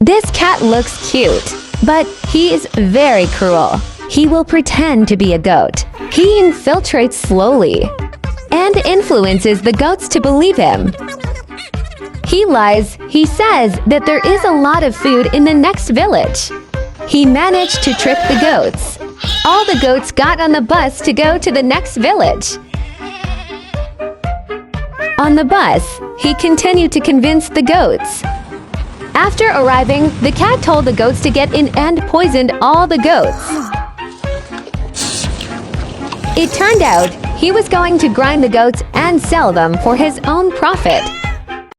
This cat looks cute, but he is very cruel. He will pretend to be a goat. He infiltrates slowly and influences the goats to believe him. He lies. He says that there is a lot of food in the next village. He managed to trick the goats. All the goats got on the bus to go to the next village. On the bus, he continued to convince the goats. After arriving, the cat told the goats to get in and poisoned all the goats. It turned out he was going to grind the goats and sell them for his own profit.